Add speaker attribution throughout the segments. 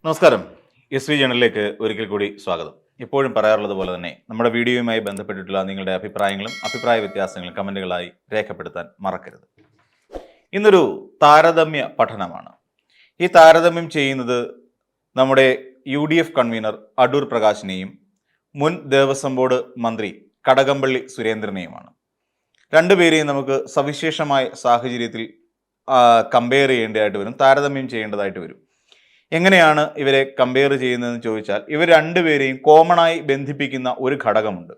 Speaker 1: നമസ്കാരം. S V ജേണലിലേക്ക് ഒരിക്കൽ കൂടി സ്വാഗതം. എപ്പോഴും പറയാറുള്ളത് പോലെ തന്നെ നമ്മുടെ വീഡിയോയുമായി ബന്ധപ്പെട്ടിട്ടുള്ള നിങ്ങളുടെ അഭിപ്രായങ്ങളും അഭിപ്രായ വ്യത്യാസങ്ങളും കമൻറ്റുകളായി രേഖപ്പെടുത്താൻ മറക്കരുത്. ഇന്നൊരു താരതമ്യ പഠനമാണ്. ഈ താരതമ്യം ചെയ്യുന്നത് നമ്മുടെ UDF കൺവീനർ അടൂർ പ്രകാശിനെയും മുൻ ദേവസ്വം ബോർഡ് മന്ത്രി കടകംപള്ളി സുരേന്ദ്രനെയുമാണ്. രണ്ടുപേരെയും നമുക്ക് സവിശേഷമായ സാഹചര്യത്തിൽ കമ്പയർ ചെയ്യേണ്ടതായിട്ട് വരും, താരതമ്യം ചെയ്യേണ്ടതായിട്ട് വരും. എങ്ങനെയാണ് ഇവരെ കമ്പയർ ചെയ്യുന്നതെന്ന് ചോദിച്ചാൽ, ഇവർ രണ്ടുപേരെയും കോമണായി ബന്ധിപ്പിക്കുന്ന ഒരു ഘടകമുണ്ട്.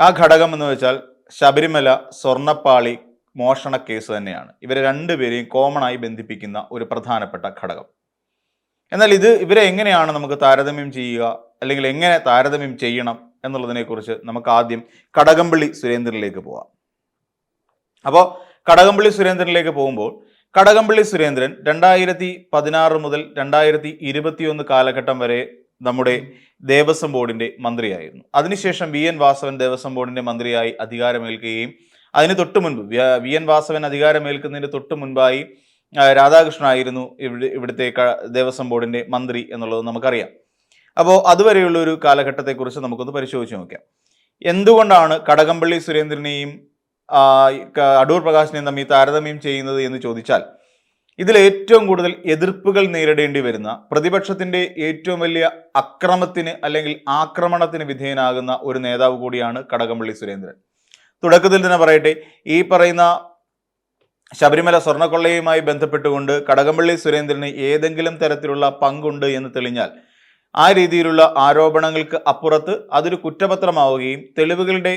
Speaker 1: ആ ഘടകം എന്ന് വെച്ചാൽ ശബരിമല സ്വർണ്ണപ്പാളി മോഷണ കേസ് തന്നെയാണ് ഇവരെ രണ്ടുപേരെയും കോമണായി ബന്ധിപ്പിക്കുന്ന ഒരു പ്രധാനപ്പെട്ട ഘടകം. എന്നാൽ ഇവരെ എങ്ങനെയാണ് നമുക്ക് താരതമ്യം ചെയ്യുക, അല്ലെങ്കിൽ എങ്ങനെ താരതമ്യം ചെയ്യണം എന്നുള്ളതിനെക്കുറിച്ച് നമുക്ക് ആദ്യം കടകംപള്ളി സുരേന്ദ്രനിലേക്ക് പോവാം. അപ്പോൾ കടകംപള്ളി സുരേന്ദ്രനിലേക്ക് പോകുമ്പോൾ, കടകംപള്ളി സുരേന്ദ്രൻ 2016 മുതൽ 2021 കാലഘട്ടം വരെ നമ്മുടെ ദേവസ്വം ബോർഡിന്റെ മന്ത്രിയായിരുന്നു. അതിനുശേഷം VN വാസവൻ ദേവസ്വം ബോർഡിന്റെ മന്ത്രിയായി അധികാരമേൽക്കുകയും അതിന് തൊട്ട് മുൻപ് VN വാസവൻ അധികാരമേൽക്കുന്നതിന് തൊട്ട് മുൻപായി രാധാകൃഷ്ണനായിരുന്നു ഇവിടുത്തെ ദേവസ്വം ബോർഡിന്റെ മന്ത്രി എന്നുള്ളത് നമുക്കറിയാം. അപ്പോൾ അതുവരെയുള്ള ഒരു കാലഘട്ടത്തെക്കുറിച്ച് നമുക്കൊന്ന് പരിശോധിച്ച് നോക്കാം. എന്തുകൊണ്ടാണ് കടകംപള്ളി സുരേന്ദ്രനെയും അടൂർ പ്രകാശിനെയും തമ്മിൽ താരതമ്യം ചെയ്യുന്നത് എന്ന് ചോദിച്ചാൽ, ഇതിൽ ഏറ്റവും കൂടുതൽ എതിർപ്പുകൾ നേരിടേണ്ടി വരുന്ന, പ്രതിപക്ഷത്തിന്റെ ഏറ്റവും വലിയ അക്രമത്തിന് അല്ലെങ്കിൽ ആക്രമണത്തിന് വിധേയനാകുന്ന ഒരു നേതാവ് കൂടിയാണ് കടകംപള്ളി സുരേന്ദ്രൻ. തുടക്കത്തിൽ തന്നെ പറയട്ടെ, ഈ പറയുന്ന ശബരിമല സ്വർണ്ണക്കൊള്ളയുമായി ബന്ധപ്പെട്ടുകൊണ്ട് കടകംപള്ളി സുരേന്ദ്രന് ഏതെങ്കിലും തരത്തിലുള്ള പങ്കുണ്ട് എന്ന് തെളിഞ്ഞാൽ, ആ രീതിയിലുള്ള ആരോപണങ്ങൾക്ക് അപ്പുറത്ത് അതൊരു കുറ്റപത്രമാവുകയും തെളിവുകളുടെ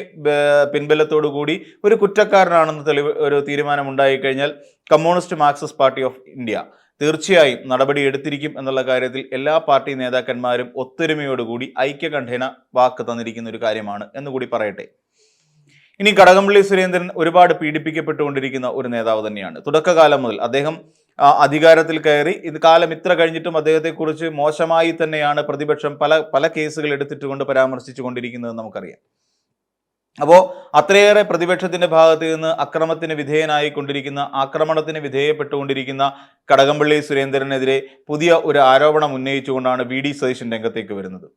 Speaker 1: പിൻബലത്തോടു കൂടി ഒരു കുറ്റക്കാരനാണെന്ന് ഒരു തീരുമാനം ഉണ്ടായിക്കഴിഞ്ഞാൽ communist Marxist party of India തീർച്ചയായും നടപടി എടുത്തിരിക്കും എന്നുള്ള കാര്യത്തിൽ എല്ലാ പാർട്ടി നേതാക്കന്മാരും ഒത്തൊരുമയോടുകൂടി ഐക്യകണ്ഠേന വാക്ക് തന്നിരിക്കുന്ന ഒരു കാര്യമാണ് എന്നുകൂടി പറയട്ടെ. ഇനി കടകംപള്ളി സുരേന്ദ്രൻ ഒരുപാട് പീഡിപ്പിക്കപ്പെട്ടുകൊണ്ടിരിക്കുന്ന ഒരു നേതാവ് തന്നെയാണ്. തുടക്കകാലം മുതൽ അദ്ദേഹം അധികാരത്തിൽ കയറി കാലം ഇത്ര കഴിഞ്ഞിട്ടും അദ്ദേഹത്തെക്കുറിച്ച് മോശമായി തന്നെയാണ് പ്രതിപക്ഷം പല കേസുകൾ എടുത്തിട്ടുകൊണ്ട് പരാമർശിച്ചു കൊണ്ടിരിക്കുന്നത് നമുക്കറിയാം. അപ്പോൾ അത്രയേറെ പ്രതിപക്ഷത്തിന്റെ ഭാഗത്ത് നിന്ന് അക്രമത്തിന് വിധേയനായിക്കൊണ്ടിരിക്കുന്ന, ആക്രമണത്തിന് വിധേയപ്പെട്ടുകൊണ്ടിരിക്കുന്ന കടകംപള്ളി സുരേന്ദ്രനെതിരെ പുതിയ ഒരു ആരോപണം ഉന്നയിച്ചുകൊണ്ടാണ് VD സതീശൻ രംഗത്തേക്ക് വരുന്നത്.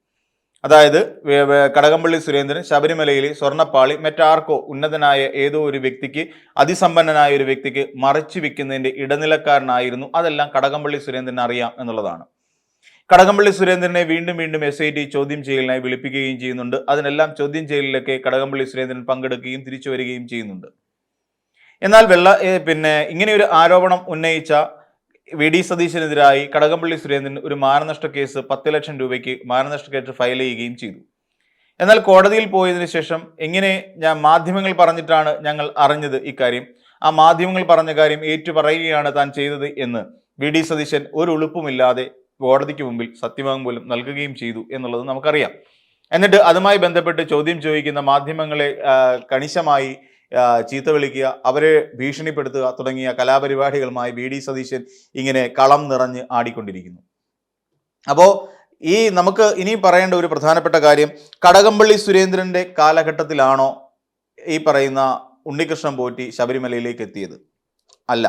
Speaker 1: അതായത് കടകംപള്ളി സുരേന്ദ്രൻ ശബരിമലയിലെ സ്വർണ്ണപ്പാളി മറ്റാർക്കോ, ഉന്നതനായ ഏതോ ഒരു വ്യക്തിക്ക്, അതിസമ്പന്നനായ ഒരു വ്യക്തിക്ക് മറച്ചു വെക്കുന്നതിന്റെ ഇടനിലക്കാരനായിരുന്നു. അതെല്ലാം കടകംപള്ളി സുരേന്ദ്രൻ അറിയാം എന്നുള്ളതാണ്. കടകംപള്ളി സുരേന്ദ്രനെ വീണ്ടും SIT ചോദ്യം ചെയ്യലിനായി വിളിപ്പിക്കുകയും ചെയ്യുന്നുണ്ട്. അതിനെല്ലാം ചോദ്യം ചെയ്യലിലൊക്കെ കടകംപള്ളി സുരേന്ദ്രൻ പങ്കെടുക്കുകയും തിരിച്ചു വരികയും ചെയ്യുന്നുണ്ട്. എന്നാൽ ഇങ്ങനെ ഒരു ആരോപണം ഉന്നയിച്ച VD സതീശനെതിരായി കടകംപള്ളി സുരേന്ദ്രൻ ഒരു മാനനഷ്ട കേസ് 10 ലക്ഷം രൂപയ്ക്ക് മാനനഷ്ട കേസ് ഫയൽ ചെയ്യുകയും ചെയ്തു. എന്നാൽ കോടതിയിൽ പോയതിനു ശേഷം മാധ്യമങ്ങൾ പറഞ്ഞിട്ടാണ് ഞങ്ങൾ അറിഞ്ഞത് ഇക്കാര്യം, ആ മാധ്യമങ്ങൾ പറഞ്ഞ കാര്യം ഏറ്റുപറയുകയാണ് താൻ ചെയ്തത് എന്ന് VD സതീശൻ ഒരു ഉളുപ്പുമില്ലാതെ കോടതിക്ക് മുമ്പിൽ സത്യവാങ്മൂലം നൽകുകയും ചെയ്തു എന്നുള്ളത് നമുക്കറിയാം. എന്നിട്ട് അതുമായി ബന്ധപ്പെട്ട് ചോദ്യം ചോദിക്കുന്ന മാധ്യമങ്ങളെ കണിശമായി ചീത്ത വിളിക്കുക, അവരെ ഭീഷണിപ്പെടുത്തുക തുടങ്ങിയ കലാപരിപാടികളുമായി VD സതീശൻ ഇങ്ങനെ കളം നിറഞ്ഞ് ആടിക്കൊണ്ടിരിക്കുന്നു. അപ്പോൾ നമുക്ക് ഇനിയും പറയേണ്ട ഒരു പ്രധാനപ്പെട്ട കാര്യം, കടകംപള്ളി സുരേന്ദ്രന്റെ കാലഘട്ടത്തിലാണോ ഈ പറയുന്ന ഉണ്ണികൃഷ്ണൻ പോറ്റി ശബരിമലയിലേക്ക് എത്തിയത്? അല്ല.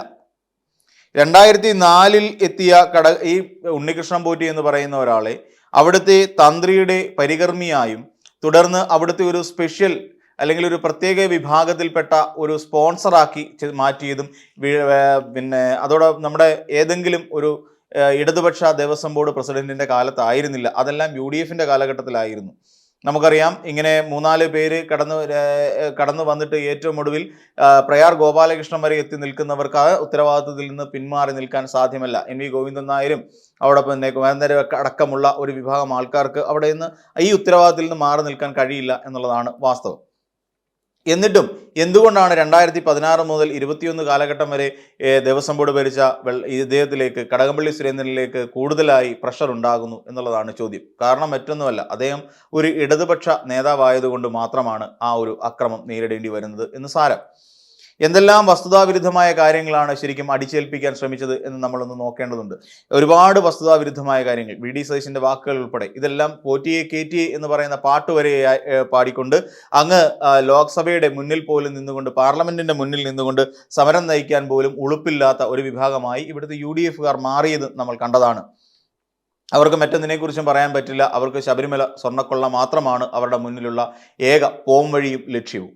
Speaker 1: 2004 എത്തിയ ഈ ഉണ്ണികൃഷ്ണൻ പോറ്റി എന്ന് പറയുന്ന ഒരാളെ അവിടുത്തെ തന്ത്രിയുടെ പരികർമ്മിയായും തുടർന്ന് അവിടുത്തെ ഒരു സ്പെഷ്യൽ അല്ലെങ്കിൽ ഒരു പ്രത്യേക വിഭാഗത്തിൽപ്പെട്ട ഒരു സ്പോൺസറാക്കി മാറ്റിയതും അതോടെ നമ്മുടെ ഏതെങ്കിലും ഒരു ഇടതുപക്ഷ ദേവസ്വം ബോർഡ് പ്രസിഡന്റിന്റെ കാലത്തായിരുന്നില്ല. അതെല്ലാം UDFന്റെ കാലഘട്ടത്തിലായിരുന്നു. നമുക്കറിയാം, ഇങ്ങനെ 3-4 പേര് കടന്നു വന്നിട്ട് ഏറ്റവും ഒടുവിൽ പ്രയാർ ഗോപാലകൃഷ്ണൻ വരെ എത്തി നിൽക്കുന്നവർക്ക് ആ ഉത്തരവാദിത്വത്തിൽ നിന്ന് പിന്മാറി നിൽക്കാൻ സാധ്യമല്ല. NV ഗോവിന്ദൻ നായരും അവിടെ കുമാരനേരെ അടക്കമുള്ള ഒരു വിഭാഗം ആൾക്കാർക്ക് അവിടെ നിന്ന് ഈ ഉത്തരവാദിത്തത്തിൽ നിന്ന് മാറി നിൽക്കാൻ കഴിയില്ല എന്നുള്ളതാണ് വാസ്തവം. എന്നിട്ടും എന്തുകൊണ്ടാണ് 2016 മുതൽ 2021 കാലഘട്ടം വരെ ദേവസ്വം ബോർഡ് ഭരിച്ച ഇദ്ദേഹത്തിലേക്ക്, കടകംപള്ളി സുരേന്ദ്രനിലേക്ക് കൂടുതലായി പ്രഷർ ഉണ്ടാകുന്നു എന്നുള്ളതാണ് ചോദ്യം. കാരണം മറ്റൊന്നുമല്ല, അദ്ദേഹം ഒരു ഇടതുപക്ഷ നേതാവായതുകൊണ്ട് മാത്രമാണ് ആ ഒരു അക്രമം നേരിടേണ്ടി വരുന്നത് എന്ന് സാരം. എന്തെല്ലാം വസ്തുതാവിരുദ്ധമായ കാര്യങ്ങളാണ് ശരിക്കും അടിച്ചേൽപ്പിക്കാൻ ശ്രമിച്ചത് എന്ന് നമ്മളൊന്ന് നോക്കേണ്ടതുണ്ട്. ഒരുപാട് വസ്തുതാവിരുദ്ധമായ കാര്യങ്ങൾ, VD സതീശന്റെ വാക്കുകൾ ഉൾപ്പെടെ, ഇതെല്ലാം പോറ്റിയെ കേറ്റിയെ എന്ന് പറയുന്ന പാട്ട് വരെ പാടിക്കൊണ്ട് അങ്ങ് ലോക്സഭയുടെ മുന്നിൽ പോലും നിന്നുകൊണ്ട്, പാർലമെന്റിന്റെ മുന്നിൽ നിന്നുകൊണ്ട് സമരം നയിക്കാൻ പോലും ഉളുപ്പില്ലാത്ത ഒരു വിഭാഗമായി ഇവിടുത്തെ UDFകാർ മാറിയത് നമ്മൾ കണ്ടതാണ്. അവർക്ക് മറ്റൊന്നിനെക്കുറിച്ചും പറയാൻ പറ്റില്ല. അവർക്ക് ശബരിമല സ്വർണ്ണക്കൊള്ള മാത്രമാണ് അവരുടെ മുന്നിലുള്ള ഏക പോംവഴിയും ലക്ഷ്യവും.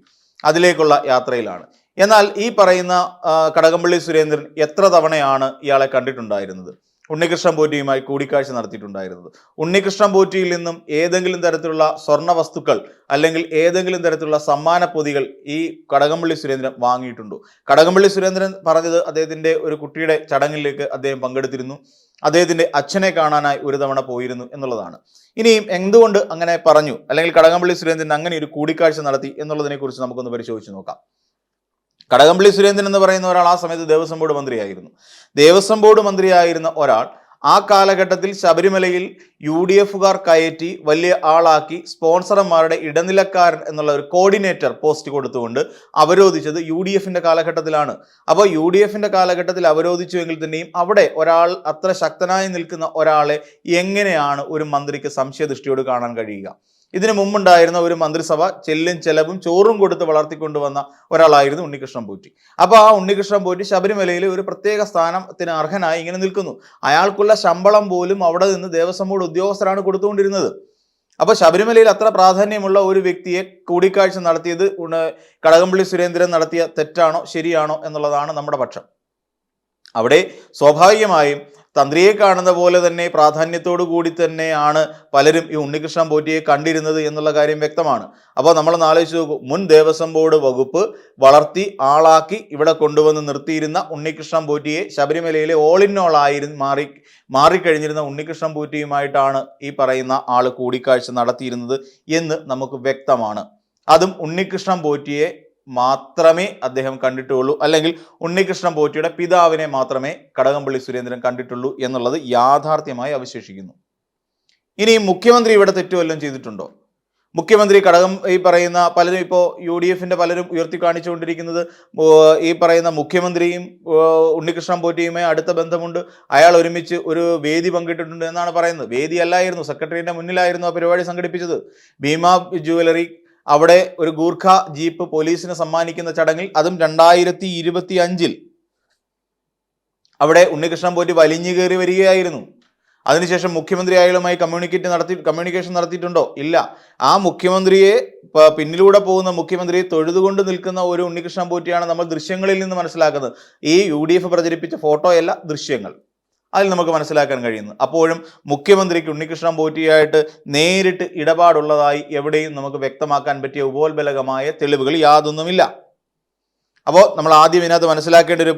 Speaker 1: അതിലേക്കുള്ള യാത്രയിലാണ്. എന്നാൽ ഈ പറയുന്ന കടകംപള്ളി സുരേന്ദ്രൻ എത്ര തവണയാണ് ഇയാളെ കണ്ടിട്ടുണ്ടായിരുന്നത്? ഉണ്ണികൃഷ്ണൻ പോറ്റിയുമായി കൂടിക്കാഴ്ച നടത്തിയിട്ടുണ്ടായിരുന്നത്. ഉണ്ണികൃഷ്ണൻ പോറ്റിയിൽ നിന്നും ഏതെങ്കിലും തരത്തിലുള്ള സ്വർണ്ണ വസ്തുക്കൾ അല്ലെങ്കിൽ ഏതെങ്കിലും തരത്തിലുള്ള സമ്മാന പൊതികൾ ഈ കടകംപള്ളി സുരേന്ദ്രൻ വാങ്ങിയിട്ടുണ്ടോ? കടകംപള്ളി സുരേന്ദ്രൻ പറഞ്ഞത് അദ്ദേഹത്തിന്റെ ഒരു കുട്ടിയുടെ ചടങ്ങിലേക്ക് അദ്ദേഹം പങ്കെടുത്തിരുന്നു, അദ്ദേഹത്തിന്റെ അച്ഛനെ കാണാനായി ഒരു തവണ പോയിരുന്നു എന്നുള്ളതാണ്. ഇനിയും എന്തുകൊണ്ട് അങ്ങനെ പറഞ്ഞു, അല്ലെങ്കിൽ കടകംപള്ളി സുരേന്ദ്രൻ അങ്ങനെ ഒരു കൂടിക്കാഴ്ച നടത്തി എന്നുള്ളതിനെ കുറിച്ച് നമുക്കൊന്ന് പരിശോധിച്ച് നോക്കാം. കടകംപള്ളി സുരേന്ദ്രൻ എന്ന് പറയുന്ന ഒരാൾ ആ സമയത്ത് ദേവസ്വം ബോർഡ് മന്ത്രിയായിരുന്നു. ദേവസ്വം ബോർഡ് മന്ത്രിയായിരുന്ന ഒരാൾ ആ കാലഘട്ടത്തിൽ ശബരിമലയിൽ UDFകാർ കയറ്റി വലിയ ആളാക്കി സ്പോൺസർമാരുടെ ഇടനിലക്കാരൻ എന്നുള്ള ഒരു കോർഡിനേറ്റർ പോസ്റ്റ് കൊടുത്തുകൊണ്ട് അവരോധിച്ചത് UDFന്റെ കാലഘട്ടത്തിലാണ്. അപ്പോൾ UDFന്റെ കാലഘട്ടത്തിൽ അവരോധിച്ചുവെങ്കിൽ തന്നെയും അവിടെ ഒരാൾ അത്ര ശക്തനായി നിൽക്കുന്ന ഒരാളെ എങ്ങനെയാണ് ഒരു മന്ത്രിക്ക് സംശയദൃഷ്ടിയോട് കാണാൻ കഴിയുക? ഇതിനു മുമ്പുണ്ടായിരുന്ന ഒരു മന്ത്രിസഭ ചെല്ലും ചെലവും ചോറും കൊടുത്ത് വളർത്തിക്കൊണ്ടുവന്ന ഒരാളായിരുന്നു ഉണ്ണികൃഷ്ണൻ പോറ്റി. അപ്പോൾ ആ ഉണ്ണികൃഷ്ണൻ പോറ്റി ശബരിമലയിൽ ഒരു പ്രത്യേക സ്ഥാനത്തിന് അർഹനായി ഇങ്ങനെ നിൽക്കുന്നു. അയാൾക്കുള്ള ശമ്പളം പോലും അവിടെ നിന്ന് ദേവസ്വം ബോർഡ് ഉദ്യോഗസ്ഥരാണ് കൊടുത്തുകൊണ്ടിരുന്നത്. അപ്പോൾ ശബരിമലയിൽ അത്ര പ്രാധാന്യമുള്ള ഒരു വ്യക്തിയെ കൂടിക്കാഴ്ച നടത്തിയത് കടകംപള്ളി സുരേന്ദ്രൻ നടത്തിയ തെറ്റാണോ ശരിയാണോ എന്നുള്ളതാണ് നമ്മുടെ പക്ഷം. അവിടെ സ്വാഭാവികമായും തന്ത്രിയെ കാണുന്ന പോലെ തന്നെ പ്രാധാന്യത്തോടു കൂടി തന്നെയാണ് പലരും ഈ ഉണ്ണികൃഷ്ണൻ പോറ്റിയെ കണ്ടിരുന്നത് എന്നുള്ള കാര്യം വ്യക്തമാണ്. അപ്പോൾ നമ്മളൊന്ന് ആലോചിച്ച് നോക്കൂ, മുൻ ദേവസ്വം ബോർഡ് വകുപ്പ് വളർത്തി ആളാക്കി ഇവിടെ കൊണ്ടുവന്ന് നിർത്തിയിരുന്ന ഉണ്ണികൃഷ്ണൻ പോറ്റിയെ ശബരിമലയിലെ ഓൾ ഇൻ ഓൾ മാറിക്കഴിഞ്ഞിരുന്ന ഉണ്ണികൃഷ്ണൻ പോറ്റിയുമായിട്ടാണ് ഈ പറയുന്ന ആള് കൂടിക്കാഴ്ച നടത്തിയിരുന്നത് എന്ന് നമുക്ക് വ്യക്തമാണ്. അതും ഉണ്ണികൃഷ്ണൻ പോറ്റിയെ മാത്രമേ അദ്ദേഹം കണ്ടിട്ടുള്ളൂ, അല്ലെങ്കിൽ ഉണ്ണികൃഷ്ണൻ പോറ്റിയുടെ പിതാവിനെ മാത്രമേ കടകംപള്ളി സുരേന്ദ്രൻ കണ്ടിട്ടുള്ളൂ എന്നുള്ളത് യാഥാർത്ഥ്യമായി അവശേഷിക്കുന്നു. ഇനി മുഖ്യമന്ത്രി ഇവിടെ തെറ്റുവല്ലതും ചെയ്തിട്ടുണ്ടോ? മുഖ്യമന്ത്രി ഈ പറയുന്ന പലരും ഇപ്പോൾ UDFന്റെ പലരും ഉയർത്തി കാണിച്ചുകൊണ്ടിരിക്കുന്നത് ഈ പറയുന്ന മുഖ്യമന്ത്രിയും ഉണ്ണികൃഷ്ണൻ പോറ്റിയുമായി അടുത്ത ബന്ധമുണ്ട്, അയാൾ ഒരുമിച്ച് ഒരു വേദി പങ്കിട്ടിട്ടുണ്ട് എന്നാണ് പറയുന്നത്. വേദി അല്ലായിരുന്നു, സെക്രട്ടറിയുടെ മുന്നിലായിരുന്നു ആ പരിപാടി സംഘടിപ്പിച്ചത്. ഭീമ ജ്വല്ലറി അവിടെ ഒരു ഗൂർഖ ജീപ്പ് പോലീസിന് സമ്മാനിക്കുന്ന ചടങ്ങിൽ, അതും 2025 അവിടെ ഉണ്ണികൃഷ്ണൻ പോറ്റി വലിഞ്ഞു കയറി വരികയായിരുന്നു. അതിനുശേഷം മുഖ്യമന്ത്രി അയാളുമായി കമ്മ്യൂണിക്കേഷൻ നടത്തിയിട്ടുണ്ടോ? ഇല്ല. ആ മുഖ്യമന്ത്രിയെ പിന്നിലൂടെ പോകുന്ന മുഖ്യമന്ത്രിയെ തൊഴുതുകൊണ്ട് നിൽക്കുന്ന ഒരു ഉണ്ണികൃഷ്ണൻ പോറ്റിയാണ് നമ്മൾ ദൃശ്യങ്ങളിൽ നിന്ന് മനസ്സിലാക്കുന്നത്. ഈ UDF പ്രചരിപ്പിച്ച ഫോട്ടോയല്ല, ദൃശ്യങ്ങൾ. അതിൽ നമുക്ക് മനസ്സിലാക്കാൻ കഴിയുന്നു. അപ്പോഴും മുഖ്യമന്ത്രിക്ക് ഉണ്ണികൃഷ്ണൻ പോറ്റിയായിട്ട് നേരിട്ട് ഇടപാടുള്ളതായി എവിടെയും നമുക്ക് വ്യക്തമാക്കാൻ പറ്റിയ ഉപോത്ബലകമായ തെളിവുകൾ യാതൊന്നുമില്ല. അപ്പോൾ നമ്മൾ ആദ്യം ഇതിനകത്ത് മനസ്സിലാക്കേണ്ട ഒരു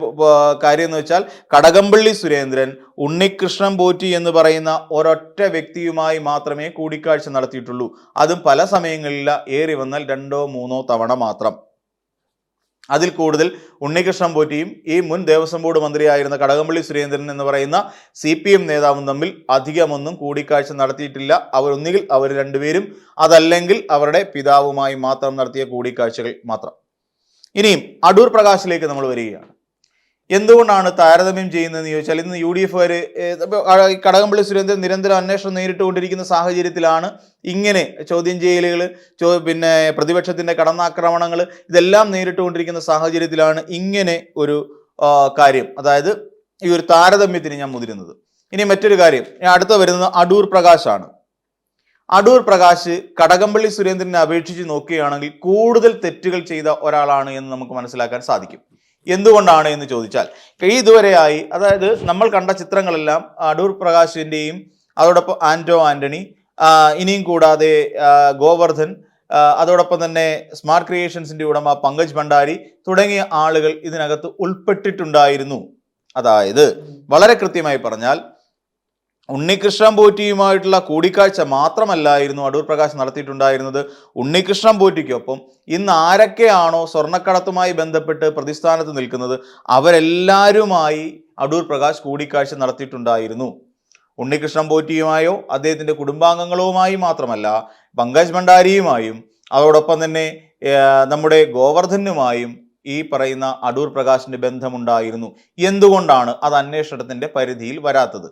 Speaker 1: കാര്യം എന്ന് വെച്ചാൽ, കടകംപള്ളി സുരേന്ദ്രൻ ഉണ്ണികൃഷ്ണൻ പോറ്റി എന്ന് പറയുന്ന ഒരൊറ്റ വ്യക്തിയുമായി മാത്രമേ കൂടിക്കാഴ്ച നടത്തിയിട്ടുള്ളൂ. അതും പല സമയങ്ങളില്ല, ഏറി വന്നാൽ 2-3 തവണ മാത്രം. അതിൽ കൂടുതൽ ഉണ്ണികൃഷ്ണൻ പോറ്റിയും ഈ മുൻ ദേവസ്വം ബോർഡ് മന്ത്രിയായിരുന്ന കടകംപള്ളി സുരേന്ദ്രൻ എന്ന് പറയുന്ന CPM നേതാവും തമ്മിൽ അധികമൊന്നും കൂടിക്കാഴ്ച നടത്തിയിട്ടില്ല. ഒന്നുകിൽ അവർ രണ്ടുപേരും, അതല്ലെങ്കിൽ അവരുടെ പിതാവുമായി മാത്രം നടത്തിയ കൂടിക്കാഴ്ചകൾ മാത്രം. ഇനിയും അടൂർ പ്രകാശിലേക്ക് നമ്മൾ വരികയാണ്. എന്തുകൊണ്ടാണ് താരതമ്യം ചെയ്യുന്നതെന്ന് ചോദിച്ചാൽ, ഇന്ന് UDF കടകംപള്ളി സുരേന്ദ്രൻ നിരന്തരം അന്വേഷണം നേരിട്ടുകൊണ്ടിരിക്കുന്ന സാഹചര്യത്തിലാണ് ഇങ്ങനെ ചോദ്യം ചെയ്യലുകൾ, പിന്നെ പ്രതിപക്ഷത്തിന്റെ കടന്നാക്രമണങ്ങൾ, ഇതെല്ലാം നേരിട്ടുകൊണ്ടിരിക്കുന്ന സാഹചര്യത്തിലാണ് ഇങ്ങനെ ഒരു കാര്യം, അതായത് ഈ ഒരു താരതമ്യത്തിന് ഞാൻ മുതിരുന്നത്. ഇനി മറ്റൊരു കാര്യം, അടുത്ത വരുന്നത് അടൂർ പ്രകാശാണ്. അടൂർ പ്രകാശ് കടകംപള്ളി സുരേന്ദ്രനെ അപേക്ഷിച്ച് നോക്കുകയാണെങ്കിൽ കൂടുതൽ തെറ്റുകൾ ചെയ്ത ഒരാളാണ് എന്ന് നമുക്ക് മനസ്സിലാക്കാൻ സാധിക്കും. എന്തുകൊണ്ടാണ് എന്ന് ചോദിച്ചാൽ, ഇതുവരെയായി, അതായത് നമ്മൾ കണ്ട ചിത്രങ്ങളെല്ലാം അടൂർ പ്രകാശിന്റെയും അതോടൊപ്പം ആന്റണി, ഇനിയും കൂടാതെ ഗോവർദ്ധൻ, അതോടൊപ്പം തന്നെ സ്മാർട്ട് ക്രിയേഷൻസിന്റെ ഉടമ പങ്കജ് ഭണ്ഡാരി തുടങ്ങിയ ആളുകൾ ഇതിനകത്ത് ഉൾപ്പെട്ടിട്ടുണ്ടായിരുന്നു. അതായത് വളരെ കൃത്യമായി പറഞ്ഞാൽ, ഉണ്ണികൃഷ്ണൻ പോറ്റിയുമായിട്ടുള്ള കൂടിക്കാഴ്ച മാത്രമല്ലായിരുന്നു അടൂർ പ്രകാശ് നടത്തിയിട്ടുണ്ടായിരുന്നത്. ഉണ്ണികൃഷ്ണൻ പോറ്റിക്കൊപ്പം ഇന്ന് ആരൊക്കെയാണോ സ്വർണ്ണക്കടത്തുമായി ബന്ധപ്പെട്ട് പ്രതിസ്ഥാനത്ത് നിൽക്കുന്നത് അവരെല്ലാവരുമായി അടൂർ പ്രകാശ് കൂടിക്കാഴ്ച നടത്തിയിട്ടുണ്ടായിരുന്നു. ഉണ്ണികൃഷ്ണൻ പോറ്റിയുമായോ അദ്ദേഹത്തിന്റെ കുടുംബാംഗങ്ങളുമായി മാത്രമല്ല, പങ്കജ് ഭണ്ഡാരിയുമായും അതോടൊപ്പം തന്നെ നമ്മുടെ ഗോവർദ്ധനുമായും ഈ പറയുന്ന അടൂർ പ്രകാശിന്റെ ബന്ധമുണ്ടായിരുന്നു. എന്തുകൊണ്ടാണ് അത് അന്വേഷണത്തിന്റെ പരിധിയിൽ വരാത്തത്?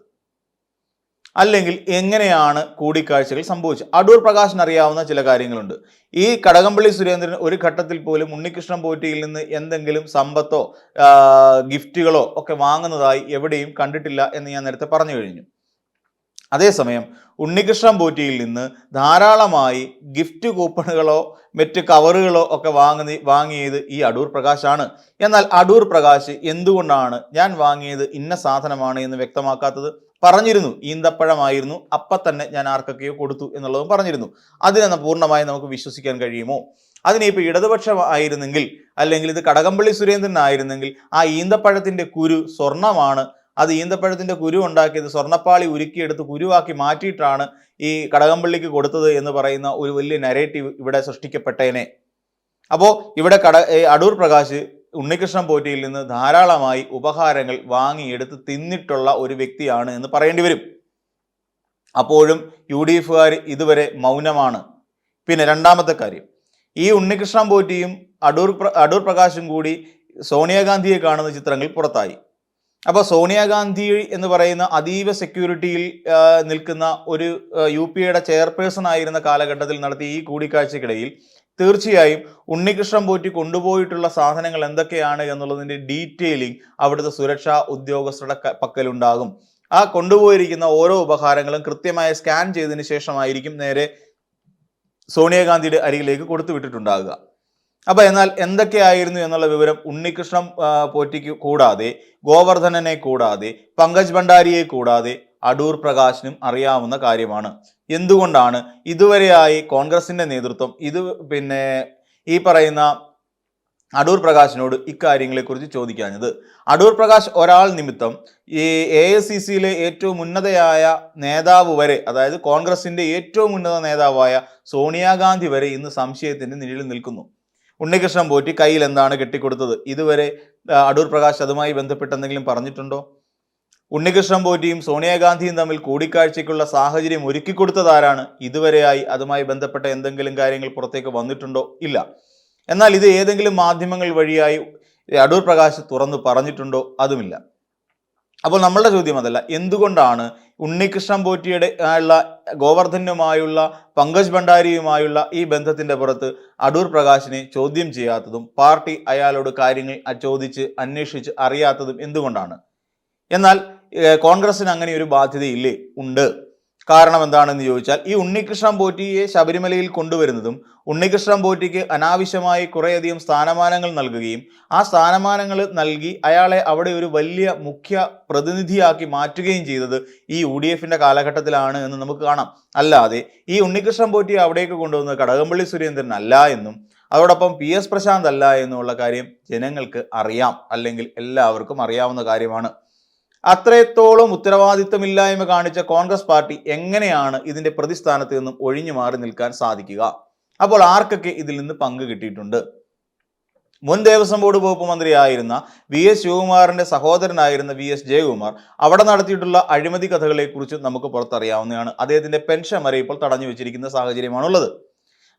Speaker 1: അല്ലെങ്കിൽ എങ്ങനെയാണ് കൂടിക്കാഴ്ചകൾ സംഭവിച്ചത്? അടൂർ പ്രകാശിന് അറിയാവുന്ന ചില കാര്യങ്ങളുണ്ട്. ഈ കടകംപള്ളി സുരേന്ദ്രൻ ഒരു ഘട്ടത്തിൽ പോലും ഉണ്ണികൃഷ്ണൻ പോറ്റിയിൽ നിന്ന് എന്തെങ്കിലും സമ്പത്തോ ഗിഫ്റ്റുകളോ ഒക്കെ വാങ്ങുന്നതായി എവിടെയും കണ്ടിട്ടില്ല എന്ന് ഞാൻ നേരത്തെ പറഞ്ഞു കഴിഞ്ഞു. അതേസമയം ഉണ്ണികൃഷ്ണൻ പോറ്റിയിൽ നിന്ന് ധാരാളമായി ഗിഫ്റ്റ് കൂപ്പണുകളോ മറ്റ് കവറുകളോ ഒക്കെ വാങ്ങിയത് ഈ അടൂർ പ്രകാശാണ്. എന്നാൽ അടൂർ പ്രകാശ് എന്തുകൊണ്ടാണ് ഞാൻ വാങ്ങിയത് ഇന്ന സാധനമാണ് എന്ന് വ്യക്തമാക്കാത്തത്? പറഞ്ഞിരുന്നു ഈന്തപ്പഴമായിരുന്നു, അപ്പം തന്നെ ഞാൻ ആർക്കൊക്കെയോ കൊടുത്തു എന്നുള്ളതും പറഞ്ഞിരുന്നു. അതിനെ പൂർണ്ണമായി നമുക്ക് വിശ്വസിക്കാൻ കഴിയുമോ? അതിനിപ്പോൾ ഇടതുപക്ഷം ആയിരുന്നെങ്കിൽ, അല്ലെങ്കിൽ ഇത് കടകംപള്ളി സുരേന്ദ്രൻ ആയിരുന്നെങ്കിൽ, ആ ഈന്തപ്പഴത്തിന്റെ കുരു സ്വർണമാണ്, അത് ഈന്തപ്പഴത്തിന്റെ കുരു ഉണ്ടാക്കിയത് സ്വർണ്ണപ്പാളി ഉരുക്കിയെടുത്ത് കുരുവാക്കി മാറ്റിയിട്ടാണ് ഈ കടകംപള്ളിക്ക് കൊടുത്തത് എന്ന് പറയുന്ന ഒരു വലിയ നരേറ്റീവ് ഇവിടെ സൃഷ്ടിക്കപ്പെട്ടേനെ. അപ്പോൾ ഇവിടെ അടൂർ പ്രകാശ് ഉണ്ണികൃഷ്ണൻ പോറ്റിയിൽ നിന്ന് ധാരാളമായി ഉപഹാരങ്ങൾ വാങ്ങിയെടുത്ത് തിന്നിട്ടുള്ള ഒരു വ്യക്തിയാണ് എന്ന് പറയേണ്ടി വരും. അപ്പോഴും UDF ഇതുവരെ മൗനമാണ്. പിന്നെ രണ്ടാമത്തെ കാര്യം, ഈ ഉണ്ണികൃഷ്ണൻ പോറ്റിയും അടൂർ പ്രകാശും കൂടി സോണിയാഗാന്ധിയെ കാണുന്ന ചിത്രങ്ങൾ പുറത്തായി. അപ്പോൾ സോണിയാഗാന്ധി എന്ന് പറയുന്ന അതീവ സെക്യൂരിറ്റിയിൽ നിൽക്കുന്ന ഒരു UPയുടെ ചെയർപേഴ്സൺ ആയിരുന്ന കാലഘട്ടത്തിൽ നടത്തിയ ഈ കൂടിക്കാഴ്ചക്കിടയിൽ തീർച്ചയായും ഉണ്ണികൃഷ്ണൻ പോറ്റി കൊണ്ടുപോയിട്ടുള്ള സാധനങ്ങൾ എന്തൊക്കെയാണ് എന്നുള്ളതിൻ്റെ ഡീറ്റെയിലിംഗ് അവിടുത്തെ സുരക്ഷാ ഉദ്യോഗസ്ഥരുടെ പക്കലുണ്ടാകും. ആ കൊണ്ടുപോയിരിക്കുന്ന ഓരോ ഉപഹാരങ്ങളും കൃത്യമായി സ്കാൻ ചെയ്തതിന് ശേഷമായിരിക്കും നേരെ സോണിയാഗാന്ധിയുടെ അരികിലേക്ക് കൊടുത്തു വിട്ടിട്ടുണ്ടാകുക. അപ്പോൾ എന്നാൽ എന്തൊക്കെയായിരുന്നു എന്നുള്ള വിവരം ഉണ്ണികൃഷ്ണൻ പോറ്റിക്ക് കൂടാതെ, ഗോവർദ്ധനനെ കൂടാതെ, പങ്കജ് ഭണ്ഡാരിയെ കൂടാതെ അടൂർ പ്രകാശിനും അറിയാവുന്ന കാര്യമാണ്. എന്തുകൊണ്ടാണ് ഇതുവരെയായി കോൺഗ്രസിന്റെ നേതൃത്വം ഈ പറയുന്ന അടൂർ പ്രകാശിനോട് ഇക്കാര്യങ്ങളെക്കുറിച്ച് ചോദിക്കാഞ്ഞത്? അടൂർ പ്രകാശ് ഒരാൾ നിമിത്തം ഈ AICCയിലെ ഏറ്റവും ഉന്നതയായ നേതാവ് വരെ, അതായത് കോൺഗ്രസിന്റെ ഏറ്റവും ഉന്നത നേതാവായ സോണിയാഗാന്ധി വരെ ഇന്ന് സംശയത്തിന്റെ നിഴലിൽ നിൽക്കുന്നു. ഉണ്ണികൃഷ്ണൻ പോറ്റി കയ്യിൽ എന്താണ് കെട്ടിക്കൊടുത്തത്? ഇതുവരെ അടൂർ പ്രകാശ് അതുമായി ബന്ധപ്പെട്ട് എന്തെങ്കിലും പറഞ്ഞിട്ടുണ്ടോ? ഉണ്ണികൃഷ്ണൻ പോറ്റിയും സോണിയാഗാന്ധിയും തമ്മിൽ കൂടിക്കാഴ്ചയ്ക്കുള്ള സാഹചര്യം ഒരുക്കിക്കൊടുത്തതാരാണ്? ഇതുവരെയായി അതുമായി ബന്ധപ്പെട്ട എന്തെങ്കിലും കാര്യങ്ങൾ പുറത്തേക്ക് വന്നിട്ടുണ്ടോ? ഇല്ല. എന്നാൽ ഇത് ഏതെങ്കിലും മാധ്യമങ്ങൾ വഴിയായി അടൂർ പ്രകാശ് തുറന്നു പറഞ്ഞിട്ടുണ്ടോ? അതുമില്ല. അപ്പോൾ നമ്മളുടെ ചോദ്യം അതല്ല, എന്തുകൊണ്ടാണ് ഉണ്ണികൃഷ്ണൻ പോറ്റിയുടെ ഗോവർദ്ധനുമായുള്ള, പങ്കജ് ഭണ്ഡാരിയുമായുള്ള ഈ ബന്ധത്തിന്റെ പുറത്ത് അടൂർ പ്രകാശിനെ ചോദ്യം ചെയ്യാത്തതും പാർട്ടി അയാളോട് കാര്യങ്ങൾ ചോദിച്ച് അന്വേഷിച്ച് അറിയാത്തതും എന്തുകൊണ്ടാണ്? എന്നാൽ കോൺഗ്രസിന് അങ്ങനെ ഒരു ബാധ്യതയില്ലേ? ഉണ്ട്. കാരണം എന്താണെന്ന് ചോദിച്ചാൽ, ഈ ഉണ്ണികൃഷ്ണൻ പോറ്റിയെ ശബരിമലയിൽ കൊണ്ടുവരുന്നതും ഉണ്ണികൃഷ്ണൻ പോറ്റിക്ക് അനാവശ്യമായി കുറേയധികം സ്ഥാനമാനങ്ങൾ നൽകുകയും ആ സ്ഥാനമാനങ്ങൾ നൽകി അയാളെ അവിടെ ഒരു വലിയ മുഖ്യ പ്രതിനിധിയാക്കി മാറ്റുകയും ചെയ്തത് ഈ UDFന്റെ കാലഘട്ടത്തിലാണ് എന്ന് നമുക്ക് കാണാം. അല്ലാതെ ഈ ഉണ്ണികൃഷ്ണൻ പോറ്റിയെ അവിടേക്ക് കൊണ്ടുവന്നത് കടകംപള്ളി സുരേന്ദ്രൻ അല്ല എന്നും അതോടൊപ്പം PS പ്രശാന്ത് അല്ല എന്നുള്ള കാര്യം ജനങ്ങൾക്ക് അറിയാം, അല്ലെങ്കിൽ എല്ലാവർക്കും അറിയാവുന്ന കാര്യമാണ്. അത്രത്തോളം ഉത്തരവാദിത്തമില്ലായ്മ കാണിച്ച കോൺഗ്രസ് പാർട്ടി എങ്ങനെയാണ് ഇതിന്റെ പ്രതിസ്ഥാനത്ത് നിന്നും ഒഴിഞ്ഞു മാറി നിൽക്കാൻ സാധിക്കുക? അപ്പോൾ ആർക്കൊക്കെ ഇതിൽ നിന്ന് പങ്ക് കിട്ടിയിട്ടുണ്ട്? മുൻ ദേവസ്വം ബോർഡ് വകുപ്പ് മന്ത്രിയായിരുന്ന VS ശിവകുമാറിന്റെ സഹോദരനായിരുന്ന VS ജയകുമാർ അവിടെ നടത്തിയിട്ടുള്ള അഴിമതി കഥകളെക്കുറിച്ച് നമുക്ക് പുറത്തറിയാവുന്നതാണ്. അദ്ദേഹത്തിന്റെ പെൻഷൻ വരെ ഇപ്പോൾ തടഞ്ഞു വെച്ചിരിക്കുന്ന സാഹചര്യമാണുള്ളത്.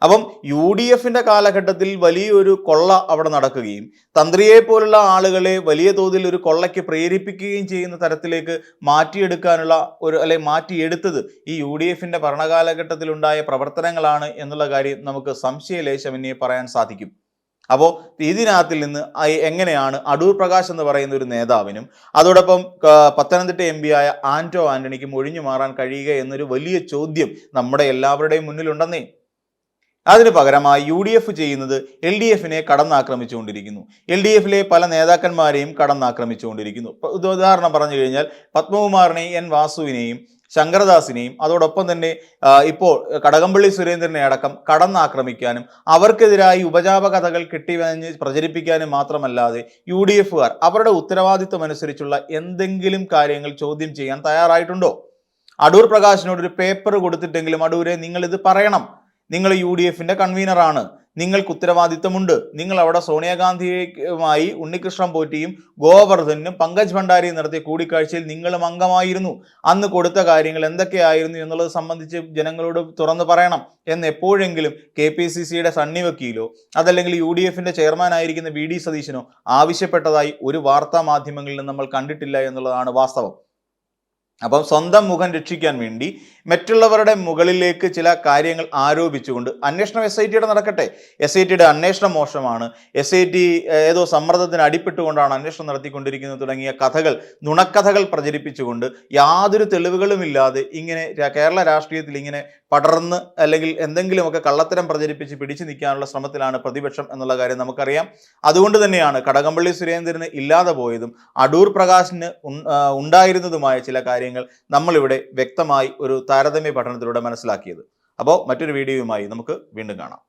Speaker 1: അപ്പം UDFന്റെ കാലഘട്ടത്തിൽ വലിയൊരു കൊള്ള അവിടെ നടക്കുകയും തന്ത്രിയെ പോലുള്ള ആളുകളെ വലിയ തോതിൽ ഒരു കൊള്ളയ്ക്ക് പ്രേരിപ്പിക്കുകയും ചെയ്യുന്ന തരത്തിലേക്ക് മാറ്റിയെടുക്കാനുള്ള മാറ്റിയെടുത്തത് ഈ UDFന്റെ ഭരണകാലഘട്ടത്തിലുണ്ടായ പ്രവർത്തനങ്ങളാണ് എന്നുള്ള കാര്യം നമുക്ക് സംശയലേശമന്യേ പറയാൻ സാധിക്കും. അപ്പോൾ ഇതിനകത്തിൽ നിന്ന് എങ്ങനെയാണ് അടൂർ പ്രകാശ് എന്ന് പറയുന്ന ഒരു നേതാവിനും അതോടൊപ്പം പത്തനംതിട്ട MP ആയ ആന്റോ ആന്റണിക്കും ഒഴിഞ്ഞു മാറാൻ കഴിയുക എന്നൊരു വലിയ ചോദ്യം നമ്മുടെ എല്ലാവരുടെയും മുന്നിലുണ്ടെന്നേ. അതിന് പകരമായി UDF ചെയ്യുന്നത് LDFനെ കടന്നാക്രമിച്ചുകൊണ്ടിരിക്കുന്നു. LDFിലെ പല നേതാക്കന്മാരെയും കടന്നാക്രമിച്ചുകൊണ്ടിരിക്കുന്നു. ഉദാഹരണം പറഞ്ഞു കഴിഞ്ഞാൽ പത്മകുമാറിനെയും N വാസുവിനെയും ശങ്കരദാസിനെയും അതോടൊപ്പം തന്നെ ഇപ്പോൾ കടകംപള്ളി സുരേന്ദ്രനെ അടക്കം കടന്നാക്രമിക്കാനും അവർക്കെതിരായി ഉപജാപ കഥകൾ കെട്ടിവഞ്ഞ് പ്രചരിപ്പിക്കാനും മാത്രമല്ലാതെ UDFുകാർ അവരുടെ ഉത്തരവാദിത്വം അനുസരിച്ചുള്ള എന്തെങ്കിലും കാര്യങ്ങൾ ചോദ്യം ചെയ്യാൻ തയ്യാറായിട്ടുണ്ടോ? അടൂർ പ്രകാശിനോട് ഒരു പേപ്പർ കൊടുത്തിട്ടെങ്കിലും അടൂരെ നിങ്ങൾ ഇത് പറയണം, നിങ്ങൾ UDFന്റെ കൺവീനറാണ്, നിങ്ങൾക്ക് ഉത്തരവാദിത്തമുണ്ട്, നിങ്ങൾ അവിടെ സോണിയാഗാന്ധിയുമായി ഉണ്ണികൃഷ്ണൻ പോറ്റിയും ഗോവർദ്ധനും പങ്കജ് ഭണ്ഡാരിയും നടത്തിയ കൂടിക്കാഴ്ചയിൽ നിങ്ങളും അംഗമായിരുന്നു, അന്ന് കൊടുത്ത കാര്യങ്ങൾ എന്തൊക്കെയായിരുന്നു എന്നുള്ളത് സംബന്ധിച്ച് ജനങ്ങളോട് തുറന്നു പറയണം എന്ന് എപ്പോഴെങ്കിലും KPCCയുടെ സണ്ണി വക്കീലോ അതല്ലെങ്കിൽ UDFന്റെ ചെയർമാൻ ആയിരിക്കുന്ന VD സതീശനോ ആവശ്യപ്പെട്ടതായി ഒരു വാർത്താ മാധ്യമങ്ങളിലും നമ്മൾ കണ്ടിട്ടില്ല എന്നുള്ളതാണ് വാസ്തവം. അപ്പം സ്വന്തം മുഖം രക്ഷിക്കാൻ വേണ്ടി മറ്റുള്ളവരുടെ മുകളിലേക്ക് ചില കാര്യങ്ങൾ ആരോപിച്ചുകൊണ്ട് അന്വേഷണം SITയുടെ നടക്കട്ടെ. SITയുടെ അന്വേഷണം മോശമാണ്, SIT ഏതോ സമ്മർദ്ദത്തിന് അടിപ്പെട്ടുകൊണ്ടാണ് അന്വേഷണം നടത്തിക്കൊണ്ടിരിക്കുന്നത് തുടങ്ങിയ കഥകൾ, നുണക്കഥകൾ പ്രചരിപ്പിച്ചുകൊണ്ട് യാതൊരു തെളിവുകളുമില്ലാതെ ഇങ്ങനെ കേരള രാഷ്ട്രീയത്തിൽ ഇങ്ങനെ പടർന്ന് അല്ലെങ്കിൽ എന്തെങ്കിലുമൊക്കെ കള്ളത്തരം പ്രചരിപ്പിച്ച് പിടിച്ചു നിൽക്കാനുള്ള ശ്രമത്തിലാണ് പ്രതിപക്ഷം എന്നുള്ള കാര്യം നമുക്കറിയാം. അതുകൊണ്ട് തന്നെയാണ് കടകംപള്ളി സുരേന്ദ്രന് ഇല്ലാതെ പോയതും അടൂർ പ്രകാശിന് ഉണ്ടായിരുന്നതുമായ ചില കാര്യങ്ങൾ നമ്മളിവിടെ വ്യക്തമായി ഒരു താരതമ്യ പഠനത്തിലൂടെ മനസ്സിലാക്കിയത്. അപ്പോൾ മറ്റൊരു വീഡിയോയുമായി നമുക്ക് വീണ്ടും കാണാം.